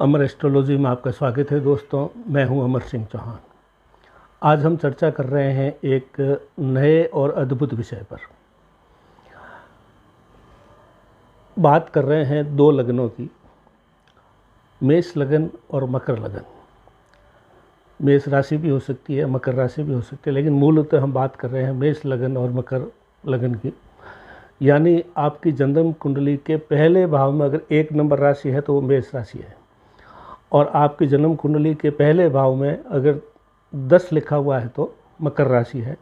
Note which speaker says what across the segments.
Speaker 1: अमर astrology में आपका स्वागत है दोस्तों। मैं हूं अमर सिंह चौहान। आज हम चर्चा कर रहे हैं एक नए और अद्भुत विषय पर। बात कर रहे हैं दो लग्नों की, मेष लगन और मकर लगन। मेष राशि भी हो सकती है, मकर राशि भी हो सकती है, लेकिन मूलतः हम बात कर रहे हैं मेष लगन और मकर लगन की। यानी आपकी जन्म कुंडली के पहले भाव में अगर 1 नंबर राशि है तो वो मेष राशि है, और आपकी जन्म कुंडली के पहले भाव में अगर 10 लिखा हुआ है तो मकर राशि है।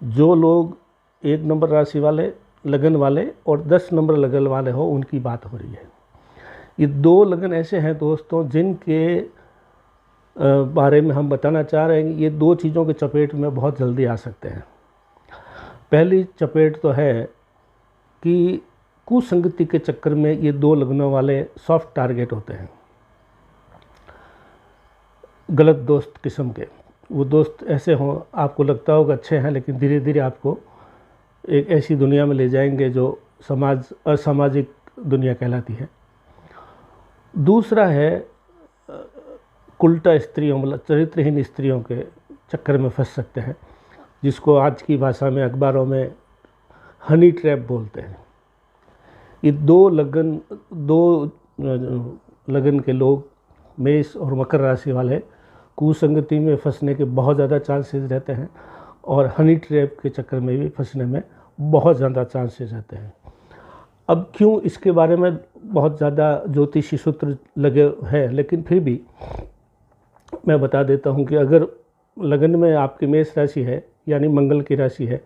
Speaker 1: जो लोग 1 नंबर राशि वाले, लगन वाले और 10 नंबर लगन वाले हो, उनकी बात हो रही है। ये दो लगन ऐसे हैं दोस्तों जिनके बारे में हम बताना चाह रहे हैं। ये दो चीज़ों के चपेट में बहुत जल्दी आ सकते हैं। पहली चपेट तो है कि कुसंगति के चक्कर में ये दो लगनों वाले सॉफ्ट टारगेट होते हैं, गलत दोस्त किस्म के। वो दोस्त ऐसे हों, आपको लगता होगा अच्छे हैं, लेकिन धीरे धीरे आपको एक ऐसी दुनिया में ले जाएंगे जो असामाजिक दुनिया कहलाती है। दूसरा है उल्टा स्त्रियों, मतलब चरित्रहीन स्त्रियों के चक्कर में फंस सकते हैं, जिसको आज की भाषा में अखबारों में हनी ट्रैप बोलते हैं। ये दो लगन के लोग, मेष और मकर राशि वाले, कुसंगति में फंसने के बहुत ज़्यादा चांसेस रहते हैं, और हनी ट्रैप के चक्कर में भी फंसने में बहुत ज़्यादा चांसेस रहते हैं। अब क्यों, इसके बारे में बहुत ज़्यादा ज्योतिषी सूत्र लगे हैं, लेकिन फिर भी मैं बता देता हूं कि अगर लगन में आपकी मेष राशि है, यानी मंगल की राशि है,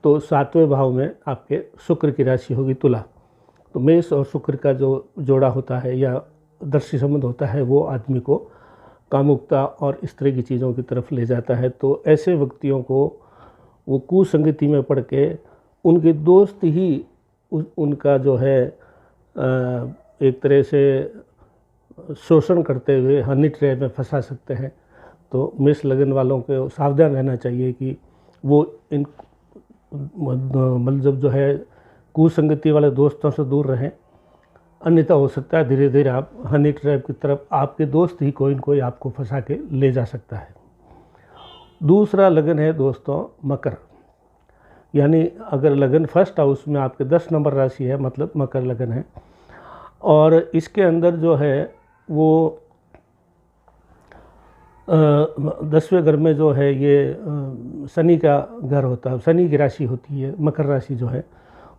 Speaker 1: तो 7वें भाव में आपके शुक्र की राशि होगी तुला। तो मेष और शुक्र का जो जोड़ा होता है या दर्शी संबंध होता है, वो आदमी को कामुकता और इस तरह की चीज़ों की तरफ ले जाता है। तो ऐसे व्यक्तियों को वो कुसंगति में पड़ के उनके दोस्त ही उनका जो है एक तरह से शोषण करते हुए हनी ट्रैप में फंसा सकते हैं। तो मेष लगन वालों को सावधान रहना चाहिए कि वो इन मतलब जो है कुसंगति वाले दोस्तों से दूर रहें, अन्यथा हो सकता है धीरे धीरे आप हनी ट्रैप की तरफ, आपके दोस्त ही कोई न कोई आपको फंसा के ले जा सकता है। दूसरा लगन है दोस्तों मकर, यानी अगर लगन फर्स्ट हाउस में आपके 10 नंबर राशि है, मतलब मकर लगन है, और इसके अंदर जो है वो 10वें घर में जो है ये शनि का घर होता है, शनि की राशि होती है मकर राशि जो है।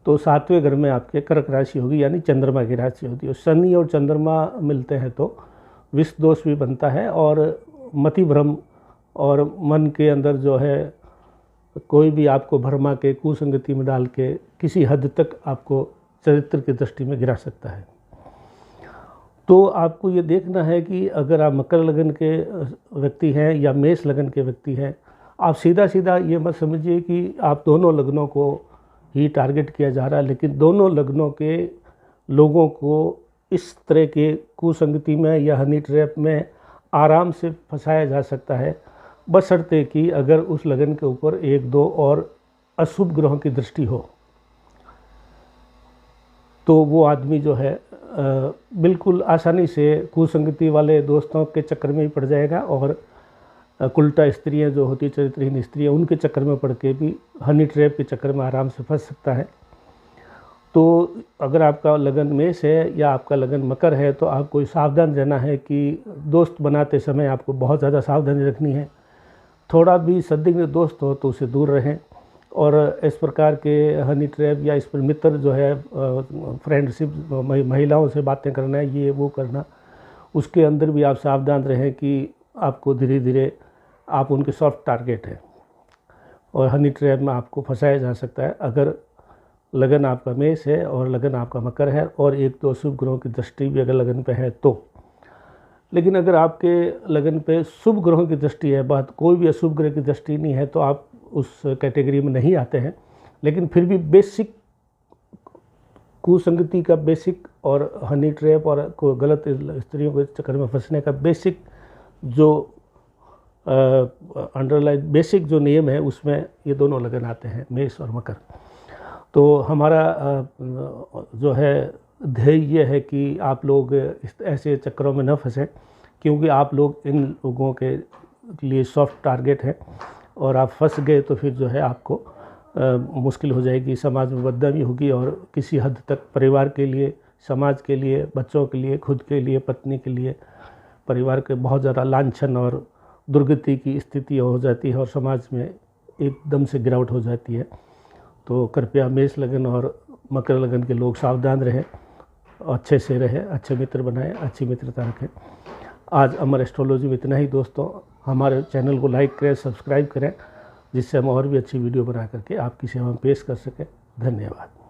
Speaker 1: तो 7वें घर में आपके कर्क राशि होगी, यानी चंद्रमा की राशि होती है। शनि और चंद्रमा मिलते हैं तो विष दोष भी बनता है, और मति भ्रम और मन के अंदर जो है कोई भी आपको भरमा के कुसंगति में डाल के किसी हद तक आपको चरित्र की दृष्टि में गिरा सकता है। तो आपको ये देखना है कि अगर आप मकर लगन के व्यक्ति हैं या मेष लगन के व्यक्ति हैं, आप सीधा सीधा ये मत समझिए कि आप दोनों लगनों को ही टारगेट किया जा रहा है, लेकिन दोनों लगनों के लोगों को इस तरह के कुसंगति में या हनी ट्रैप में आराम से फंसाया जा सकता है, बशर्ते कि अगर उस लगन के ऊपर 1-2 और अशुभ ग्रहों की दृष्टि हो, तो वो आदमी जो है बिल्कुल आसानी से कुसंगति वाले दोस्तों के चक्कर में ही पड़ जाएगा, और उल्टा स्त्रियाँ जो होती है, चरित्रहीन स्त्रियाँ, उनके चक्कर में पड़ के भी हनी ट्रैप के चक्कर में आराम से फंस सकता है। तो अगर आपका लगन मेष है या आपका लगन मकर है, तो आपको सावधान रहना है कि दोस्त बनाते समय आपको बहुत ज़्यादा सावधानी रखनी है। थोड़ा भी संदिग्ध दोस्त हो तो उसे दूर रहें, और इस प्रकार के हनी ट्रैप या इस पर मित्र जो है फ्रेंडशिप, महिलाओं से बातें करना, ये वो करना, उसके अंदर भी आप सावधान रहें कि आपको धीरे धीरे आप उनके सॉफ्ट टारगेट हैं, और हनी ट्रैप में आपको फंसाया जा सकता है अगर लगन आपका मेष है और लगन आपका मकर है, और 1-2 शुभ ग्रहों की दृष्टि भी अगर लगन पे है तो। लेकिन अगर आपके लगन पे शुभ ग्रहों की दृष्टि है, बात कोई भी अशुभ ग्रह की दृष्टि नहीं है, तो आप उस कैटेगरी में नहीं आते हैं। लेकिन फिर भी बेसिक कुसंगति का बेसिक, और हनी ट्रैप और गलत स्त्रियों के चक्कर में फंसने का बेसिक जो अंडरलाइन बेसिक जो नियम है, उसमें ये दोनों लगन आते हैं, मेष और मकर। तो हमारा जो है ध्येय ये है कि आप लोग इस ऐसे चक्करों में न फंसें, क्योंकि आप लोग इन लोगों के लिए सॉफ्ट टारगेट हैं और आप फंस गए तो फिर जो है आपको मुश्किल हो जाएगी, समाज में बदनामी होगी और किसी हद तक परिवार के लिए, समाज के लिए, बच्चों के लिए, खुद के लिए, पत्नी के लिए, परिवार के बहुत ज़्यादा लांछन और दुर्गति की स्थिति हो जाती है और समाज में एकदम से गिरावट हो जाती है। तो कृपया मेष लगन और मकर लगन के लोग सावधान रहें, अच्छे से रहें, अच्छे मित्र बनाएं, अच्छी मित्रता रखें। आज अमर एस्ट्रोलॉजी में इतना ही दोस्तों। हमारे चैनल को लाइक करें, सब्सक्राइब करें, जिससे हम और भी अच्छी वीडियो बना करके आपकी सेवा में पेश कर सकें। धन्यवाद।